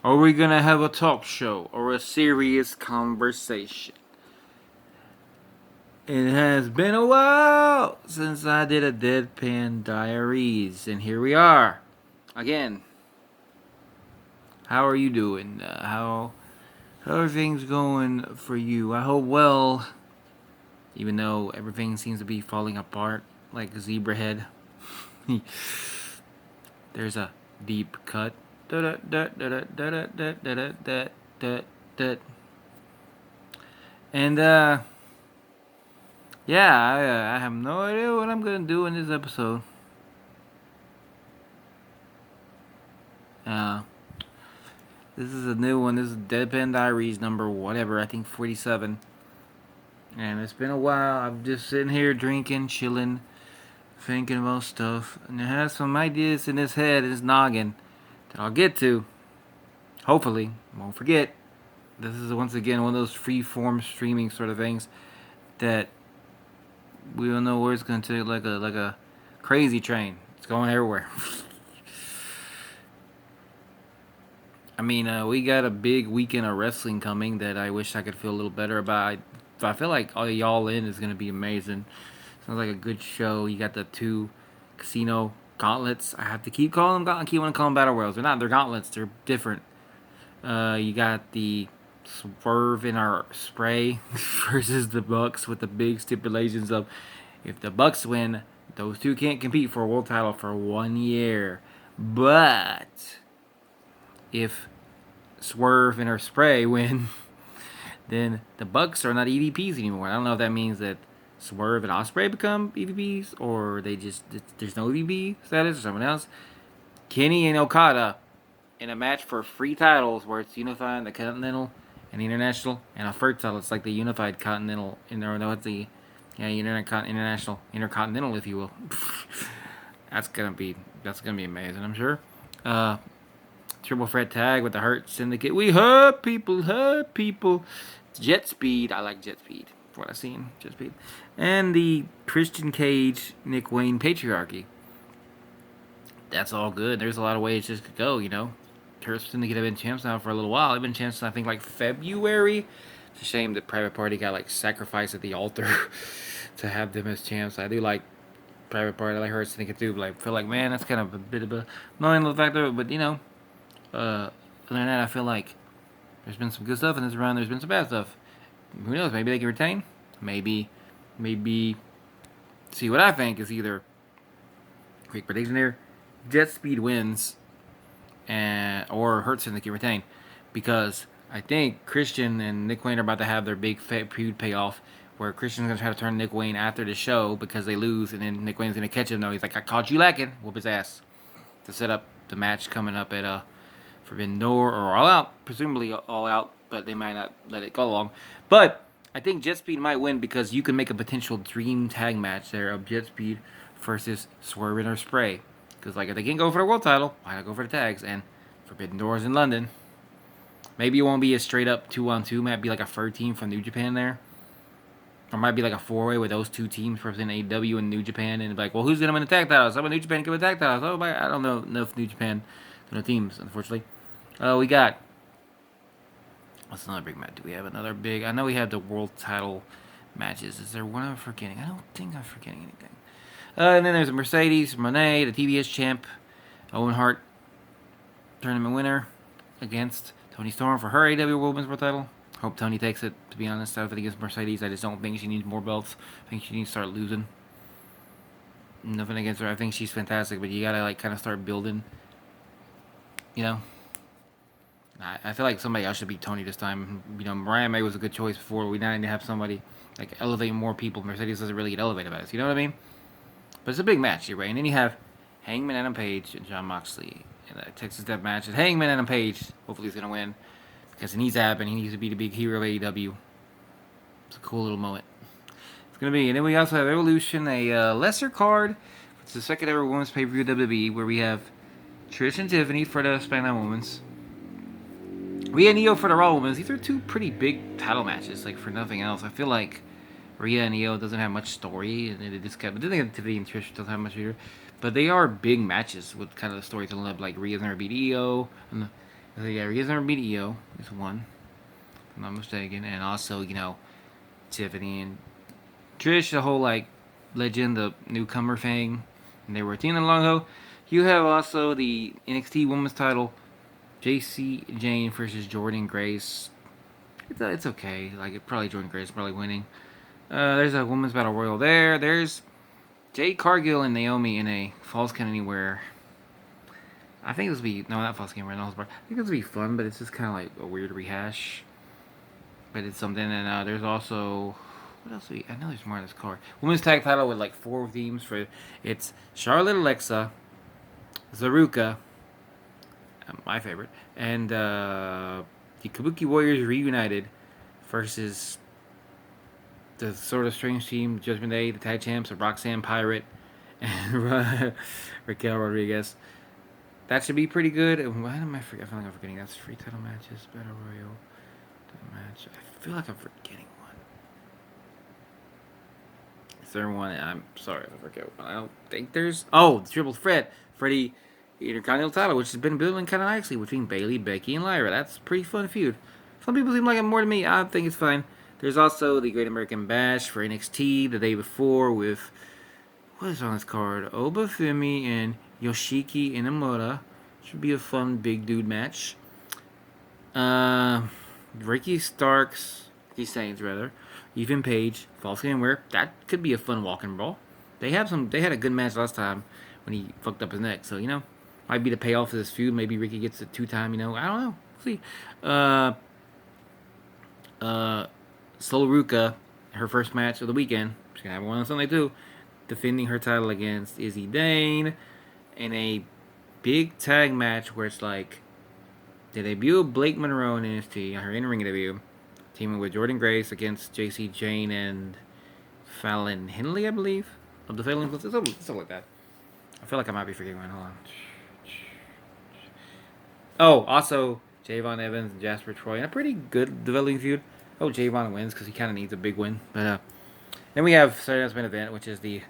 Are we gonna have a talk show or a serious conversation? It has been a while since I did a Deadpan Diaries, and here we are again. How are you doing? How are things going for you? I hope well, even though everything seems to be falling apart like a zebra head. There's a deep cut. And yeah, I have no idea what I'm gonna do in this episode. Uh, this is a new one. This is Deadpan Diaries number whatever. I think 47. And it's been a while. I'm just sitting here drinking, chilling, thinking about stuff, and it has some ideas in his head, his noggin, that I'll get to. Hopefully, won't forget. This is once again one of those free-form streaming sort of things that we don't know where it's gonna take, like a crazy train. It's going everywhere. I mean, we got a big weekend of wrestling coming that I wish I could feel a little better about. I feel like all y'all in is gonna be amazing. Sounds like a good show. You got the two casino gauntlets. I have to keep calling them gauntlets. I keep wanting to call them battle royals. They're not. They're gauntlets. They're different. You got the swerve in our spray versus the Bucks with the big stipulations of if the Bucks win, those two can't compete for a world title for 1 year. But if Swerve and her spray win, then the Bucks are not EVPs anymore. I don't know if that means that Swerve and Osprey become EVPs or they just there's no EVP status or someone else. Kenny and Okada in a match for free titles where it's unifying the Continental and the International and a third title. It's like the unified Continental no, it's the international Intercontinental, if you will. that's gonna be amazing, I'm sure. Uh, Triple threat tag with the Hurt Syndicate. We hurt people, hurt people. Jet Speed. I like Jet Speed. For what I've seen, Jet Speed. And the Christian Cage, Nick Wayne Patriarchy. That's all good. There's a lot of ways this could go, you know. Hurt Syndicate have been champs now for a little while. They've been champs, I think, like February. It's a shame that Private Party got, like, sacrificed at the altar to have them as champs. I do like Private Party. I like Hurt Syndicate too, but I feel like, man, that's kind of a bit of a annoying little factor. But, you know, other than that, I feel like there's been some good stuff in this round. There's been some bad stuff. Who knows? Maybe they can retain. Maybe. See, what I think is either quick prediction here: Jet Speed wins, or Hurt Syndicate retain, because I think Christian and Nick Wayne are about to have their big feud payoff, where Christian's gonna try to turn Nick Wayne after the show because they lose, and then Nick Wayne's gonna catch him. Though he's like, "I caught you lacking," whoop his ass, to set up the match coming up at Forbidden Door or All Out, presumably All Out, but they might not let it go long. But I think Jet Speed might win because you can make a potential dream tag match there of Jet Speed versus Swerve or Spray. Because like if they can't go for the world title, why not go for the tags? And Forbidden Doors in London. Maybe it won't be a straight up 2-on-2. Might be like a third team from New Japan there. Or might be like a 4-way with those two teams representing AEW and New Japan. And like, well, who's going to win the tag titles? Some of New Japan can win the tag titles. Oh, I don't know enough New Japan teams, unfortunately. We got. What's another big match? Do we have another big? I know we have the world title matches. Is there one I'm forgetting? I don't think I'm forgetting anything. And then there's a Mercedes Monet, the TBS champ, Owen Hart, tournament winner, against Toni Storm for her AEW Women's World Title. Hope Toni takes it. To be honest, I don't think against Mercedes. I just don't think she needs more belts. I think she needs to start losing. Nothing against her. I think she's fantastic, but you gotta like kind of start building. You know. I feel like somebody else should be Toni this time. You know, Mariah May was a good choice before. We now need to have somebody like elevate more people. Mercedes doesn't really get elevated by this. You know what I mean? But it's a big match here, right? And then you have Hangman Adam Page and Jon Moxley in a Texas Death match. And Hangman Adam Page, hopefully, he's gonna win because it needs to happen. He needs to be the big hero of AEW. It's a cool little moment. It's gonna be. And then we also have Evolution, a lesser card. It's the second ever women's pay-per-view WWE where we have Trish and Tiffany for the SmackDown Women's. Rhea and Io for the Raw Women's. These are two pretty big title matches, like for nothing else. I feel like Rhea and Io doesn't have much story, and it just kind of. I think Tiffany and Trish don't have much either, but they are big matches with kind of the story telling up. Like Rhea's never beat Io, and So yeah, Rhea's never beat Io. Is one, if I'm not mistaken. And also, Tiffany and Trish, the whole like legend, the newcomer thing, and they were a team in long ago. You have also the NXT Women's Title, JC Jane versus Jordan Grace. It's okay. Like probably Jordan Grace probably winning. There's a Women's Battle Royal there. There's Jade Cargill and Naomi in a Falls Count Anywhere. I think this will be not Falls Count Anywhere. I think this will be fun, but it's just kind of like a weird rehash. But it's something. And there's also what else? I know there's more on this card. Women's Tag Title with like 4 themes for it's Charlotte, Alexa, Zaruka, my favorite, and the Kabuki Warriors reunited versus the sort of strange team, Judgment Day, the tag champs of Roxanne Pirate and Raquel Rodriguez. That should be pretty good. Why am I forgetting? I feel like I'm forgetting. That's 3 title matches, Battle Royal, match. I feel like I'm forgetting one. Is there one? I'm sorry if I forget one. I don't think there's. Oh, the Triple Threat for the Intercontinental title, which has been building kind of nicely between Bayley, Becky, and Lyra. That's a pretty fun feud. Some people seem like it more to me. I think it's fine. There's also the Great American Bash for NXT the day before with, what is on this card? Obafemi and Yoshiki Inamura. Should be a fun big dude match. Ricky Saints rather, Ethan Page, False Anywhere. That could be a fun walk and brawl. They had a good match last time when he fucked up his neck. So might be the payoff of this feud. Maybe Ricky gets a 2-time. I don't know. We'll see. Soluruka, her first match of the weekend. She's gonna have one on Sunday too. Defending her title against Izzy Dane in a big tag match where it's like the debut of Blake Monroe in NXT, her in-ring debut, teaming with Jordan Grace against JC Jane and Fallon Henley, I believe, of the Fallon Clips, something like that. I feel like I might be forgetting one. Hold on. Oh, also Javon Evans and Jasper Troy in a pretty good developing feud. Oh, Javon wins because he kind of needs a big win. But then we have Saturday Night's Main Event, which is the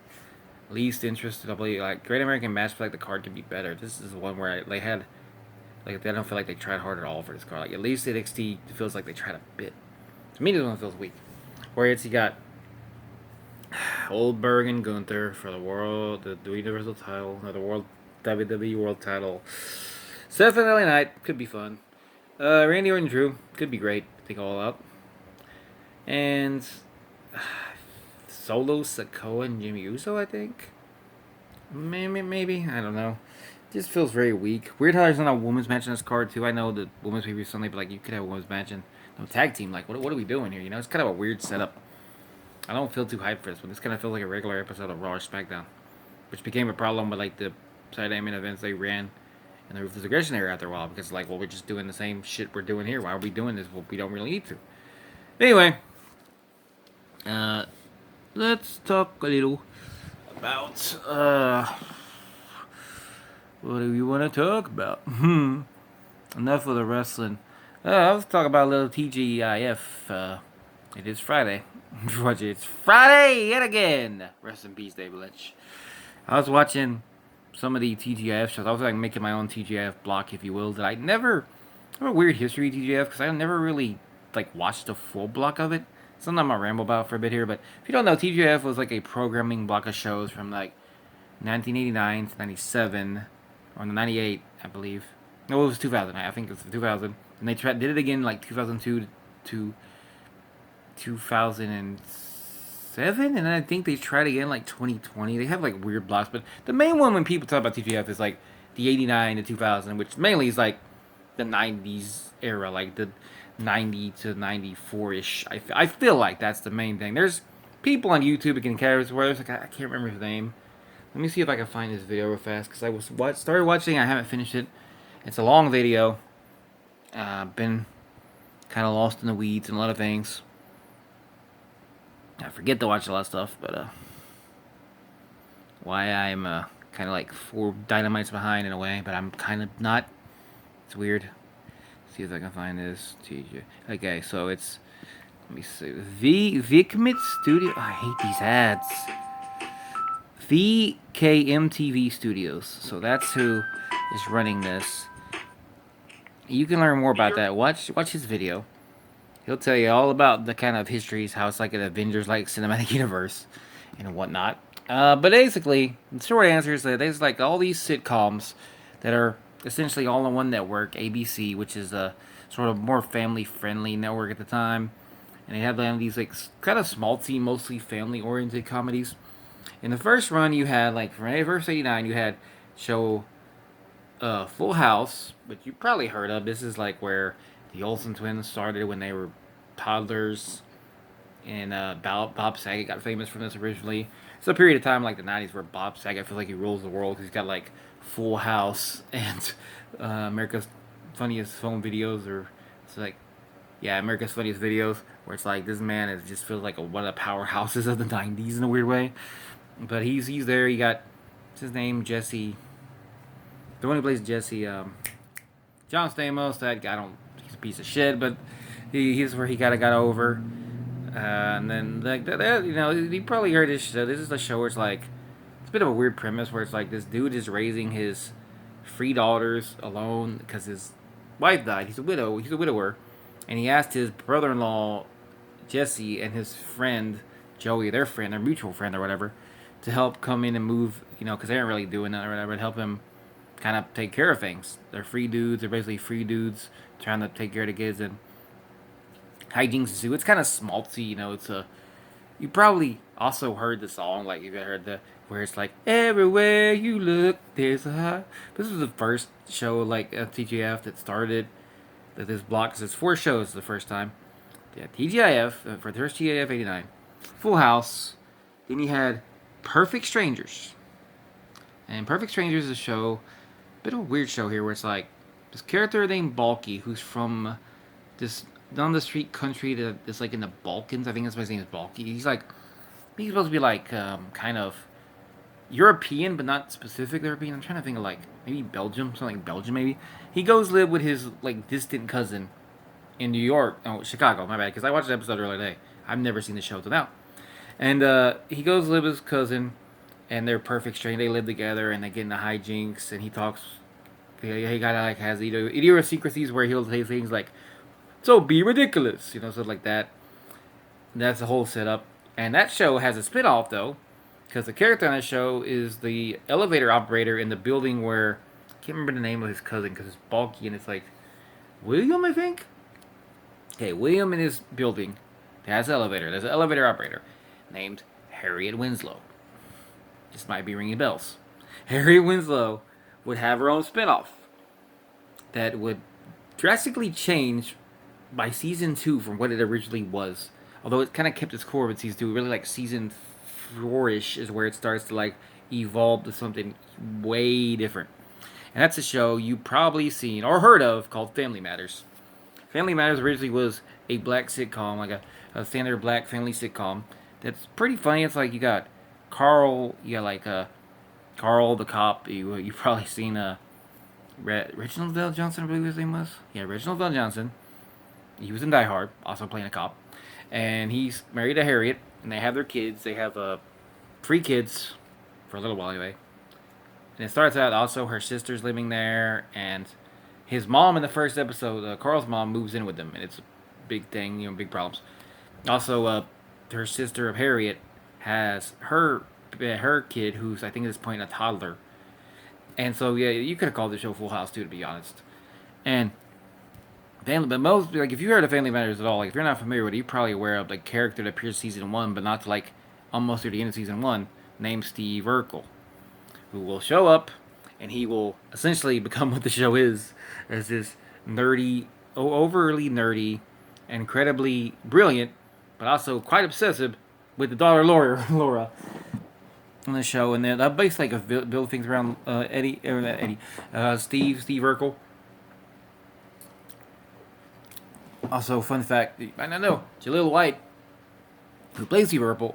least interested. I believe like Great American Match. I feel like the card could be better. This is one where they had like I don't feel like they tried hard at all for this card. Like at least NXT feels like they tried a bit. To me, this one feels weak. Where you got Goldberg and Gunther for the Universal title, the World WWE World title. Seth and LA Knight could be fun. Randy Orton, Drew could be great. Take all out. And Solo, Sikoa, and Jimmy Uso, I think. Maybe. I don't know. Just feels very weak. Weird how there's not a women's match in this card, too. I know the women's preview Sunday, but like you could have a women's match and no tag team. Like, what are we doing here? It's kind of a weird setup. I don't feel too hyped for this one. This kind of feels like a regular episode of Raw or SmackDown, which became a problem with like the Saturday main events they ran in the Ruthless Aggression era after a while because like, well, we're just doing the same shit we're doing here. Why are we doing this? Well, we don't really need to. Anyway, let's talk a little about what do you want to talk about? Enough of the wrestling. Let's talk about a little TGIF. It is Friday. It's Friday yet again. Rest in peace, David Lynch. I was watching some of the TGIF shows. I was like making my own TGIF block, if you will. That I have a weird history of TGIF because I never really like watched a full block of it. Something I'm gonna ramble about for a bit here, but if you don't know, TGIF was like a programming block of shows from like 1989 to 97, or 98, I believe. No, it was 2000. I think it was 2000, and they did it again like 2002 to 2007, and then I think they tried again like 2020. They have like weird blocks, but the main one when people talk about TGIF is like the 89 to 2000, which mainly is like the 90s era, like the 90 to 94-ish. I feel like that's the main thing. There's people on YouTube that can carry this where there's like I can't remember his name. Let me see if I can find this video real fast because I started watching. I haven't finished it. It's a long video. Been kind of lost in the weeds and a lot of things. I forget to watch a lot of stuff, but why I'm kind of like 4 dynamites behind in a way, but I'm kind of not. It's weird. See if I can find this. Okay, so it's, let me see, Vikmit Studio. I hate these ads. VKMTV Studios. So that's who is running this. You can learn more about that. Watch his video. He'll tell you all about the kind of histories, how it's like an Avengers-like cinematic universe and whatnot. But basically, the short answer is that there's like all these sitcoms that are essentially all on one network, ABC, which is a sort of more family-friendly network at the time. And they have these like kind of schmaltzy, mostly family-oriented comedies. In the first run, you had like from first '89, you had show Full House, which you probably heard of. This is like where the Olsen twins started when they were toddlers, and Bob Saget got famous from this originally. It's a period of time like the '90s where Bob Saget feels like he rules the world because he's got like Full House and America's Funniest Home Videos, or it's like America's Funniest Videos, where it's like this man is just feels like one of the powerhouses of the '90s in a weird way. But he's there. He got what's his name, Jesse. The one who plays Jesse, John Stamos. That guy, he's a piece of shit, but he's where he got over. And then like that, you probably heard this show. This is the show where it's like it's a bit of a weird premise where it's like this dude is raising his three daughters alone because his wife died. He's a widow. He's a widower, and he asked his brother-in-law Jesse and his friend Joey, their mutual friend or whatever, to help come in and move. Because they aren't really doing that or whatever, and help him kind of take care of things. They're free dudes. They're basically free dudes trying to take care of the kids and hijinks too. It's kind of schmaltzy, It's you probably also heard the song, like you heard where it's like everywhere you look, there's a high. This was the first show like at TGIF that started this block. Cause it's 4 shows the first time. Yeah, TGIF for the first TGIF '89, Full House. Then you had Perfect Strangers, and Perfect Strangers is a show. Bit of a weird show here where it's like this character named Balky who's from this down the street country that's like in the Balkans. I think that's why his name is Balky. He's supposed to be like kind of European, but not specific European. I'm trying to think of like maybe Belgium, something like Belgium maybe. He goes live with his like distant cousin in New York, Chicago. My bad, because I watched the episode earlier today. I've never seen the show till now, and he goes live with his cousin. And they're perfect strangers. They live together, and they get into hijinks. And he talks. He kind of like has idiosyncrasies where he'll say things like, "So be ridiculous," stuff like that. And that's the whole setup. And that show has a spinoff though, because the character on that show is the elevator operator in the building where I can't remember the name of his cousin because it's Balky and it's like William, I think. Okay, William in his building has an elevator. There's an elevator operator named Harriet Winslow. This might be ringing bells. Harriet Winslow would have her own spinoff that would drastically change by season 2 from what it originally was. Although it kind of kept its core with season 2. Really like season 4-ish is where it starts to like evolve to something way different. And that's a show you probably seen or heard of called Family Matters. Family Matters originally was a black sitcom, like a standard black family sitcom. That's pretty funny. It's like you got Carl, Carl the cop. You probably seen Reginald Vell Johnson, I believe his name was. Yeah, Reginald Vell Johnson. He was in Die Hard, also playing a cop, and he's married to Harriet, and they have their kids. They have 3 kids for a little while anyway. And it starts out also her sister's living there, and his mom in the first episode, Carl's mom, moves in with them, and it's a big thing, big problems. Also, her sister of Harriet has her kid, who's I think at this point a toddler, and so you could have called the show Full House too, to be honest. And but most like if you heard of Family Matters at all, like if you're not familiar with it, you're probably aware of the character that appears in season 1, but not to like almost through the end of season 1, named Steve Urkel, who will show up, and he will essentially become what the show is, as this nerdy, overly nerdy, incredibly brilliant, but also quite obsessive with the daughter Laura on the show, and then basically like build things around Steve Urkel. Also, fun fact, you might not know, Jaleel White, who plays Steve Urkel,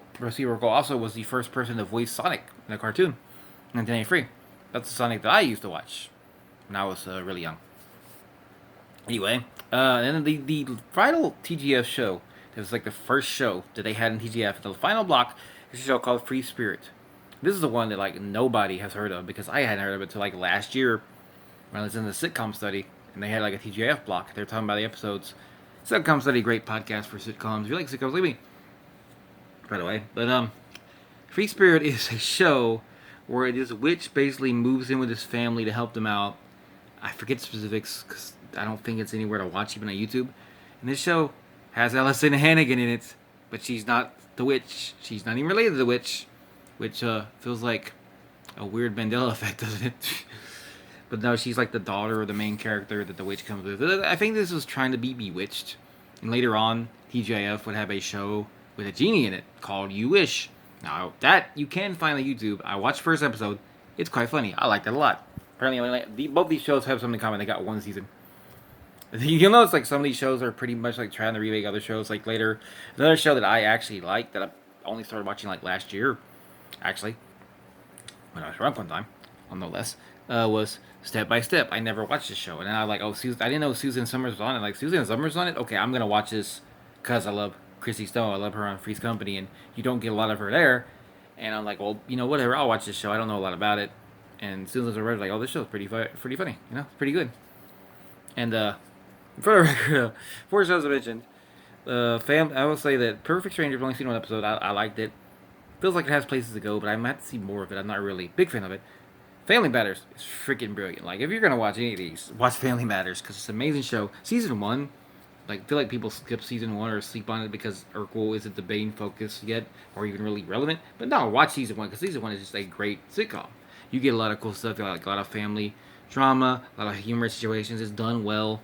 also was the first person to voice Sonic in a cartoon in 1983. That's the Sonic that I used to watch when I was really young. Anyway, and then the final TGF show, it was like the first show that they had in TGF. The final block is a show called Free Spirit. This is the one that like nobody has heard of because I hadn't heard of it until like last year when I was in the sitcom study. and they had like a TGIF block. They're talking about the episodes. Sitcoms Study, great podcast for sitcoms. If you like sitcoms, leave me. By the way, but Free Spirit is a show where this witch basically moves in with his family to help them out. I forget specifics because I don't think it's anywhere to watch, even on YouTube. And this show has Allison Hannigan in it, but she's not the witch. She's not even related to the witch, which feels like a weird Mandela effect, doesn't it? But no, she's like the daughter of the main character that the witch comes with. I think this was trying to be Bewitched. And later on, TGIF would have a show with a genie in it called You Wish. Now, that you can find on YouTube. I watched the first episode. It's quite funny. I liked it a lot. Apparently, both these shows have something in common. They got one season. You'll notice like some of these shows are pretty much like trying to remake other shows. Like later, another show that I actually liked that I only started watching like last year, actually, when I was drunk one time, on no less, was Step by Step. I never watched this show, and then I was like, oh, I didn't know Susan Summers was on it. Like Susan Summers on it. Okay, I'm gonna watch this because I love Chrissy Stone. I love her on Three's Company, and you don't get a lot of her there. And I'm like, well, whatever. I'll watch this show. I don't know a lot about it. And Susan Summers was like, oh, this show's pretty funny. It's pretty good. And for the record, 4 shows I mentioned. I will say that Perfect Stranger. I've only seen one episode. I liked it. Feels like it has places to go, but I might have to see more of it. I'm not really a big fan of it. Family Matters is freaking brilliant. Like, if you're gonna watch any of these, watch Family Matters because it's an amazing show. Season 1, like, I feel like people skip season 1 or sleep on it because Urkel isn't the main focus yet or even really relevant. But no, watch season 1 because season 1 is just a great sitcom. You get a lot of cool stuff. You like a lot of family drama, a lot of humorous situations. It's done well.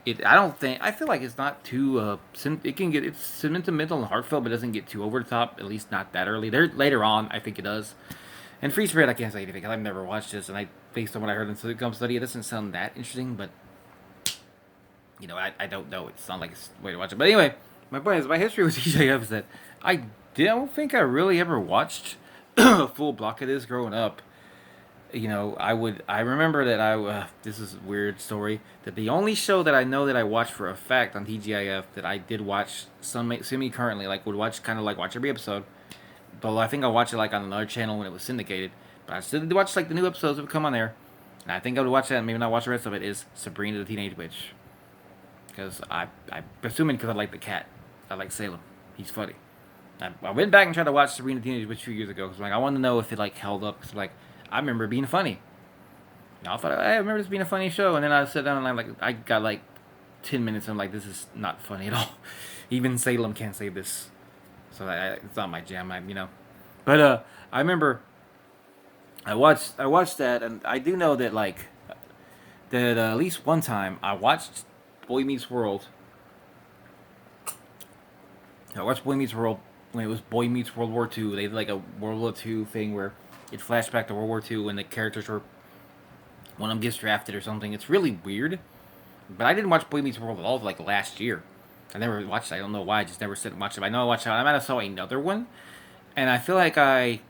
I feel like it's not too it's sentimental and heartfelt, but it doesn't get too over the top. At least not that early. Later on, I think it does. And Free Spirit, I can't say anything. I've never watched this, and based on what I heard in the Sitcom Study, it doesn't sound that interesting. But I don't know. It's not like it's a way to watch it. But anyway, my point is, my history with TGIF is that I don't think I really ever watched a full block of this growing up. I remember that this is a weird story, that the only show that I know that I watched for a fact on TGIF that I did watch semi-currently, like would watch, kind of like watch every episode, but I think I watched it like on another channel when it was syndicated, but I still did watch like the new episodes that would come on there, and I think I would watch that and maybe not watch the rest of it, is Sabrina the Teenage Witch, because I'm assuming because I like the cat, I like Salem, he's funny. I went back and tried to watch Sabrina the Teenage Witch a few years ago, because like, I wanted to know if it like held up, because like, I remember it being funny. I thought, I remember this being a funny show, and then I sat down and I got like 10 minutes, and I'm like, this is not funny at all. Even Salem can't say this, so it's not my jam. But I remember I watched that, and I do know that at least one time I watched Boy Meets World. I watched Boy Meets World when it was Boy Meets World War II. They did like a World War II thing where it flashed back to World War II when the characters were, one of them gets drafted or something. It's really weird. But I didn't watch Boy Meets World at all like last year. I never watched it. I don't know why. I just never sit and watched it. I know I watched it. I might have saw another one. And I feel like I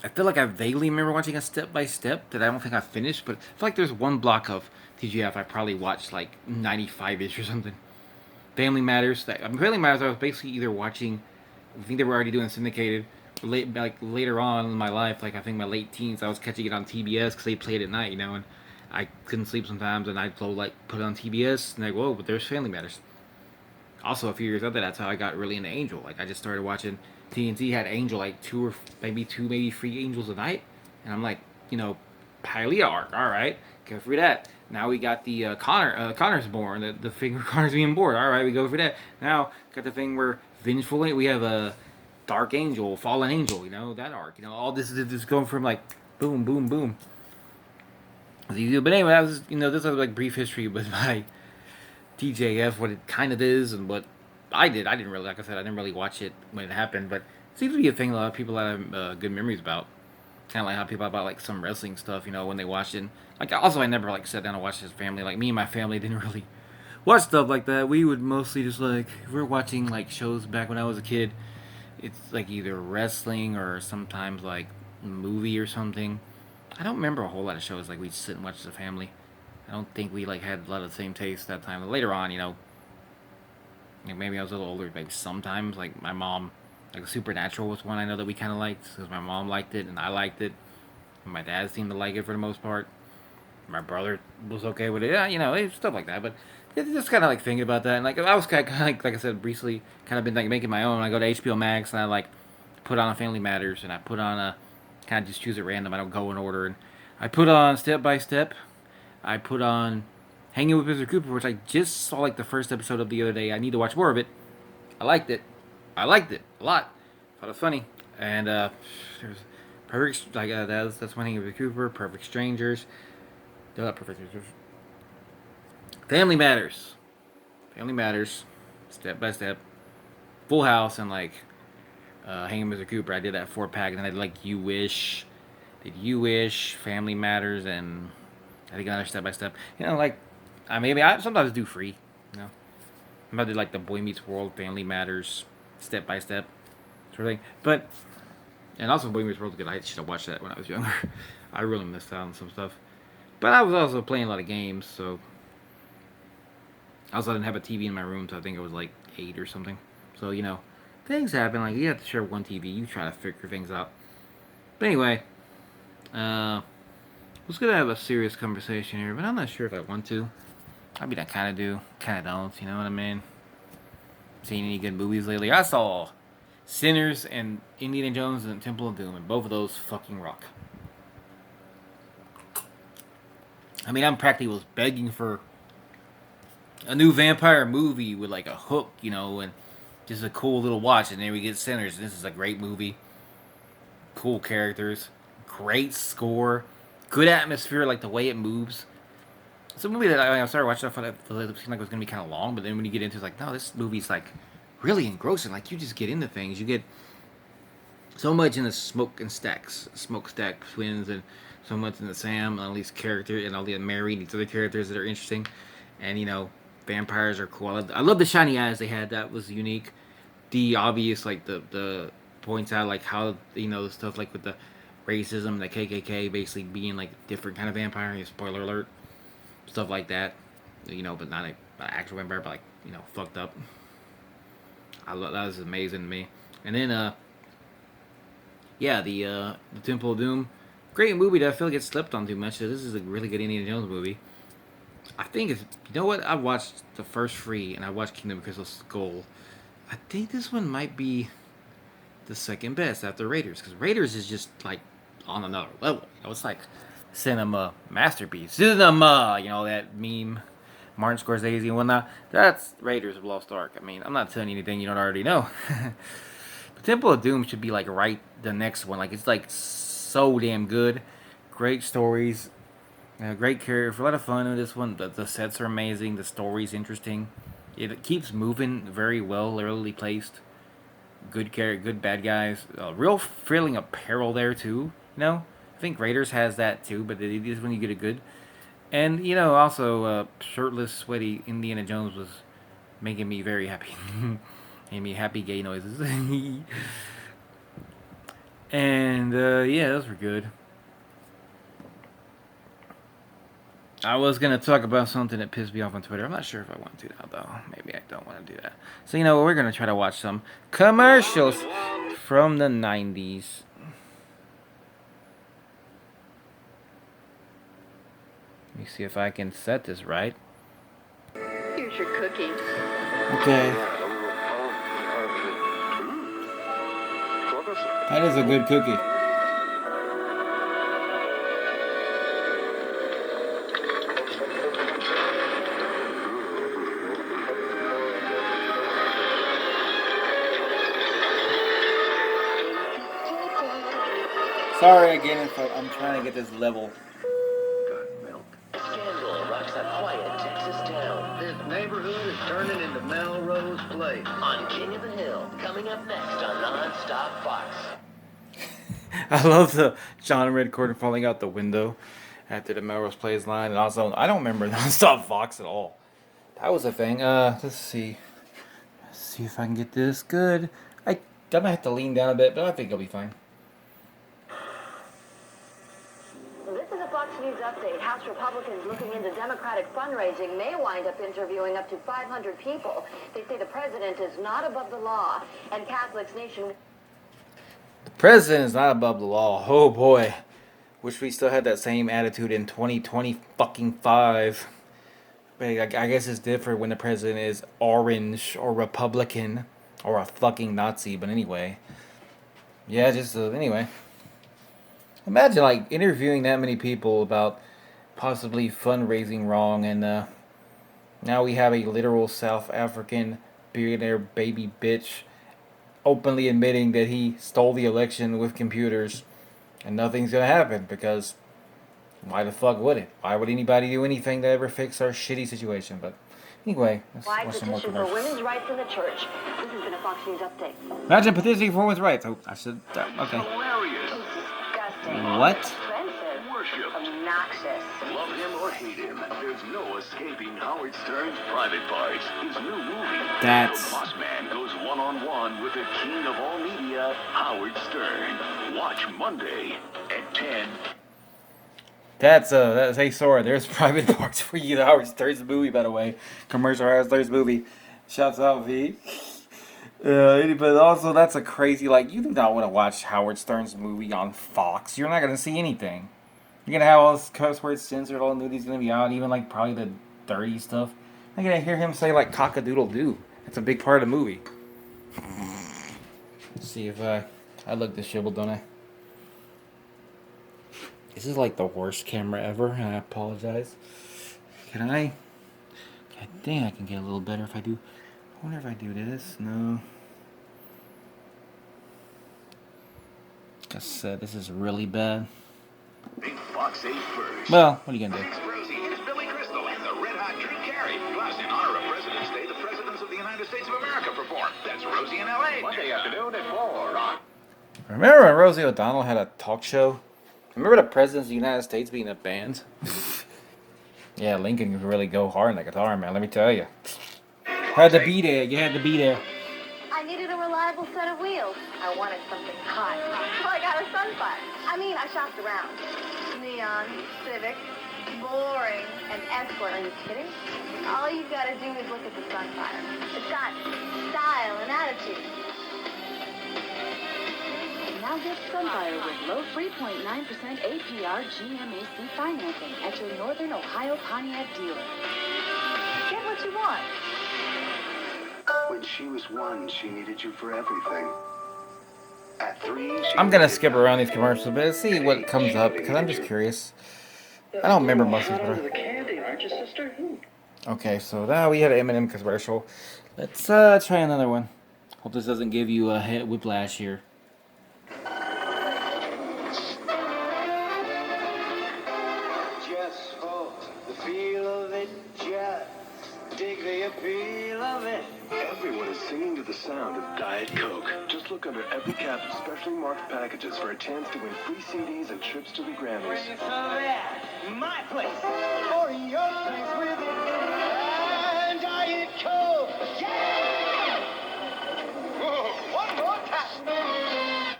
vaguely remember watching a Step by Step that I don't think I finished. But I feel like there's one block of TGF I probably watched like 95-ish or something. Family Matters. Family Matters, I was basically either watching, I think they were already doing syndicated, later on in my life, like I think my late teens, I was catching it on TBS because they played at night, and I couldn't sleep sometimes, and I'd put it on TBS, and like, whoa, but there's Family Matters. Also, a few years after, that's how I got really into Angel. Like, I just started watching, TNT had Angel, like maybe 3 Angels a night, and I'm like, Pylea arc, alright, go for that. Now we got the Connor's born, the thing where Connor's being born, alright, we go for that. Now, got the thing where Vengeful, we have a Dark Angel, Fallen Angel, that arc. All this is just going from like boom, boom, boom. But anyway, that was, this was like brief history with my TJF, what it kind of is and what I did. I didn't really, like I said, I didn't really watch it when it happened, but it seems to be a thing a lot of people have good memories about. Kind of like how people about like some wrestling stuff, when they watched it. Like, also, I never like sat down and watched this family. Like, me and my family didn't really watch stuff like that. We would mostly just like, if we were watching like shows back when I was a kid, it's like either wrestling or sometimes like a movie or something. I don't remember a whole lot of shows like we'd sit and watch as a family. I don't think we like had a lot of the same taste that time. But later on, maybe I was a little older. Maybe sometimes like my mom, like Supernatural was one I know that we kind of liked because my mom liked it and I liked it. And my dad seemed to like it for the most part. My brother was okay with it. Yeah, you know, stuff like that. But it's just kind of like thinking about that. And like I was kind of like I said, recently kind of been like making my own. I go to HBO Max and I like put on Family Matters and I put on a kind of just choose at random. I don't go in order. And I put on Step by Step. I put on Hanging with Mr. Cooper, which I just saw like the first episode of the other day. I need to watch more of it. I liked it. I liked it a lot. Thought it was funny. And there's Perfect like that's one Hanging with Cooper. Perfect Strangers. Perfect Strangers. Family Matters. Family Matters. Step by Step. Full House and like Hanging with Mr. Cooper. I did that 4-pack, and then I did like You Wish. Did You Wish, Family Matters, and I think another Step by Step. You know, like I sometimes do free. You know, I'm about to do like the Boy Meets World, Family Matters, Step by Step sort of thing. But and also Boy Meets World, good. I should have watched that when I was younger. I really missed out on some stuff. But I was also playing a lot of games, so I also didn't have a TV in my room, so I think it was like 8 or something. So you know, things happen. Like you have to share one TV. You try to figure things out. But anyway, I was gonna have a serious conversation here, but I'm not sure if I want to. I mean, I kind of do, kind of don't. You know what I mean? Seen any good movies lately? I saw Sinners and Indiana Jones and Temple of Doom, and both of those fucking rock. I mean, I'm practically was begging for a new vampire movie with like a hook, you know, and just a cool little watch. And then we get Sinners. And this is a great movie, cool characters, great score, good atmosphere, like the way it moves. It's a movie that I started watching. I thought it seemed like it was gonna be kind of long, but then when you get into it, it's like, no, this movie's like really engrossing. Like you just get into things. You get so much in the smokestack twins, and so much in the Sam and all these characters and all the Mary and these other characters that are interesting. And you know, vampires are cool. I love the shiny eyes they had. That was unique. The obvious like the points out like how you know the stuff like with the racism, the KKK basically being like different kind of vampire. Spoiler alert, stuff like that. You know, but not an actual vampire, but like you know, fucked up. That was amazing to me. And then yeah, the Temple of Doom, great movie that I feel like gets slept on too much. So this is a really good Indiana Jones movie. I think it's you know what I watched the first three and I watched Kingdom of Crystal Skull. I think this one might be the second best after Raiders because Raiders is just like on another level. You know, it's like cinema masterpiece. Cinema, you know that meme, Martin Scorsese and whatnot. That's Raiders of Lost Ark. I mean, I'm not telling you anything you don't already know. But Temple of Doom should be like right the next one. Like it's like so damn good. Great stories, great character, a lot of fun in this one. The sets are amazing. The story's interesting. It keeps moving very well, really placed. Good character, good bad guys. Real feeling of peril there too. You know, I think Raiders has that too, but it is when you get a good. And you know, also shirtless, sweaty Indiana Jones was making me very happy. Made me happy gay noises. And yeah, those were good. I was gonna talk about something that pissed me off on Twitter. I'm not sure if I want to now, though. Maybe I don't want to do that. So you know, we're gonna try to watch some commercials from the '90s. Let me see if I can set this right. Here's your cookie. Okay. That is a good cookie. Sorry again if I'm trying to get this level. Scandal rocks a quiet Texas town. This neighborhood is turning into Melrose Place. On King of the Hill, coming up next on Non-Stop Fox. I love the John Red Corden falling out the window after the Melrose Place line, and also I don't remember Non-Stop Fox at all. That was a thing. Let's see. Let's see if I can get this good. I might have to lean down a bit, but I think I'll be fine. This is a Fox News update. House Republicans looking into Democratic fundraising may wind up interviewing up to 500 people. They say the president is not above the law, and Catholics nation. The president is not above the law. Oh boy, Wish we still had that same attitude in 2020 fucking 5. But I guess it's different when the president is orange or Republican or a fucking Nazi. But anyway, yeah, just anyway. Imagine like interviewing that many people about possibly fundraising wrong, and now we have a literal South African billionaire baby bitch openly admitting that he stole the election with computers, and nothing's gonna happen because why the fuck would it? Why would anybody do anything to ever fix our shitty situation? But anyway, let's Wide watch some more petition for commercials. women's rights in the church. This has been a Fox News update. Imagine petitioning for women's rights. Oh, I should. Okay. Hilarious. Disgusting. What? Expensive. Worshipped. Obnoxious. Love him or hate him, there's no escaping Howard Stern's Private Parts, his new movie. That's- The Boss Man goes one-on-one with the king of all media, Howard Stern. Watch Monday at 10. That's hey Sora, there's private parts for you. The Howard Stern's movie, by the way. Commercial Howard Stern's movie. Shouts out V. But also that's a crazy, like, you do not want to watch Howard Stern's movie on Fox. You're not gonna see anything. You're gonna have all this cuss words censored, all the nudie's gonna be out, even like probably the dirty stuff. I'm gonna hear him say like cock-a-doodle doo. That's a big part of the movie. Let's see if I look disheveled, don't I? This is like the worst camera ever, and I apologize. Can I? God dang, I can get a little better if I do. I wonder if I do this. No. Like I said, this is really bad. Big Fox 8 first. Well, what are you gonna do? Thanks, Rosie. Here's Billy Crystal and the Red Hot Drew Carey. Plus, in honor of President's Day, the Presidents of the United States of America perform. That's Rosie in L.A. Monday afternoon at 4 on. Remember when Rosie O'Donnell had a talk show? Remember the Presidents of the United States being a band? Yeah, Lincoln could really go hard on the guitar, man, let me tell you. Had to be there, you had to be there. I needed a reliable set of wheels. I wanted something hot. So I got a Sunfire. I shopped around. Neon, Civic, boring, and Escort. Are you kidding? All you gotta do is look at the Sunfire. It's got style and attitude. Now get Sunfire with low 3.9% APR GMAC financing at your Northern Ohio Pontiac dealer. Get what you want. When she was 1, she needed you for everything. At 3, she I'm gonna needed skip around these commercials, but let's see what comes up, because I'm just curious. I don't remember most of these. The candy, aren't you, sister? Okay, so now we had an M&M commercial. Let's try another one. Hope this doesn't give you a head whiplash here. Just hold the feel of it, just dig the appeal of it. Everyone is singing to the sound of Diet Coke. Just look under every cap of specially marked packages for a chance to win free CDs and trips to the Grammys. Bring it so that my place or your place with it. Diet Coke. Yeah! Whoa, one more time.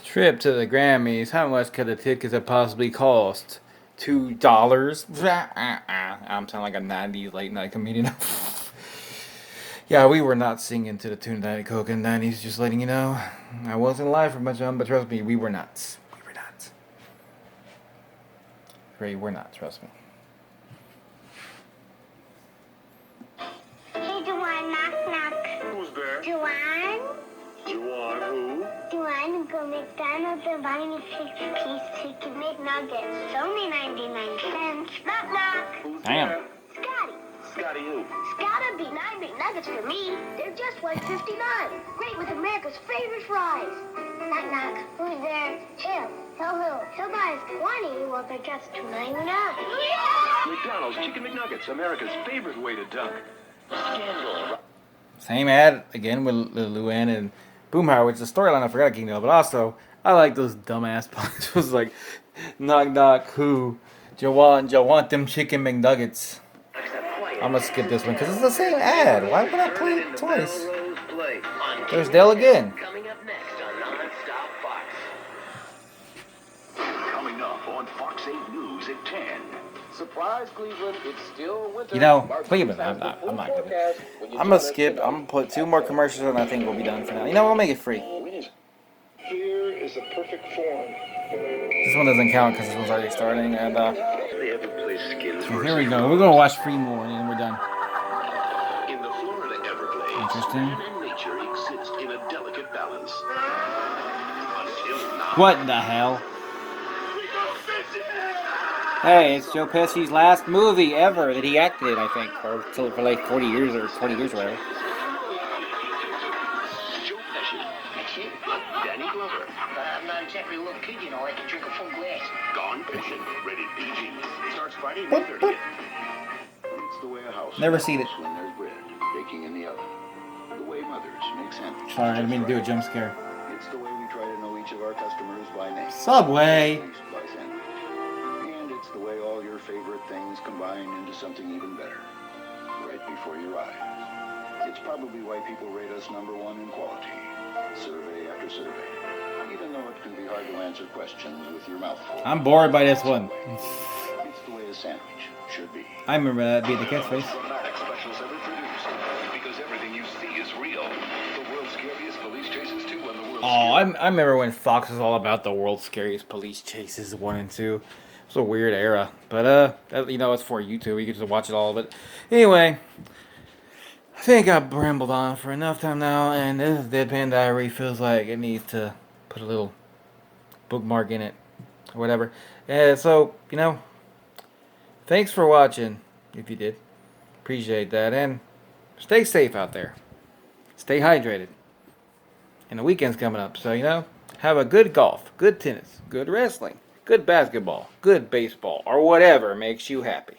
Trip to the Grammys. How much could the tickets have possibly cost? $2. I'm sounding like a 90s late night comedian. Yeah, we were not singing to the tune of Diet Coke in the 90s, just letting you know. I wasn't live for much of them, but trust me, we were not. We were not. We were not, trust me. Hey, Juwan, knock, knock. Who's there? Juwan? Juwan who? Juwan, go McDonald's and buy me 6-piece chicken McNuggets. It's only 99 cents. Knock, knock. Who's Damn. there? Scotty. Scotty who? It's gotta be 9 McNuggets for me. They're just $1.59. Great with America's favorite fries. Knock, knock. Who's there? Him. He'll buy us 20. Well, they're just $2.99. Yeah! McDonald's Chicken McNuggets, America's favorite way to dunk. Scandal. Same ad again with Luann and Boomhauer, which is a storyline I forgot to know, but also I like those dumbass puns. It was like, knock knock, who? Joe want them chicken McNuggets. I'm gonna skip this one because it's the same ad. Why would I play it twice? There's Dell again. Coming up next on Non-Stop Fox. Coming up on Fox 8 News at 10. Surprise, Cleveland, it's still winter. You know, Cleveland, I'm not gonna. I'm gonna skip. I'm gonna put 2 more commercials and I think we'll be done for now. You know, I'll make it free. Here is a perfect form. This one doesn't count because this one's already starting. And They ever play skins here we go. We're gonna watch three more and then we're done. In the Florida Everglades, Interesting. man and nature exist in a delicate balance. Until now. What the hell? Hey, it's Joe Pesci's last movie ever that he acted in, I think, or till for like 40 years or 20 years or whatever. Joe Pesci. That's it. Danny Glover. I'm not exactly a little kid, you know. I can drink a full glass. Gone Fishing. Rated PG. Starts Friday, Boop, May 30th. boop. It's the way a house Never seen it. works when there's bread baking in the oven. The way mothers make sandwiches. Sorry, I didn't mean to do a just jump scare. right. It's the way we try to know each of our customers by name. Subway. By sandwich. And it's the way all your favorite things combine into something even better. Right before your eyes. It's probably why people rate us #1 in quality. Survey after survey. Even though it can be hard to answer questions with your mouth full. I'm bored by this one. It's the way a sandwich should be. I remember that being the catchphrase. Dramatic specials ever produced. Because everything you see is real. The world's scariest police chases 2 and the world's Oh, I remember when Fox was all about the world's scariest police chases 1 and 2. It was a weird era, but you know, it's for YouTube. You can just watch it all. But anyway, I think I've rambled on for enough time now, and this Deadpan Diary feels like it needs to put a little bookmark in it or whatever. So you know, thanks for watching. If you did, appreciate that, and stay safe out there. Stay hydrated. And the weekend's coming up, so you know, have a good golf, good tennis, good wrestling, good basketball, good baseball, or whatever makes you happy.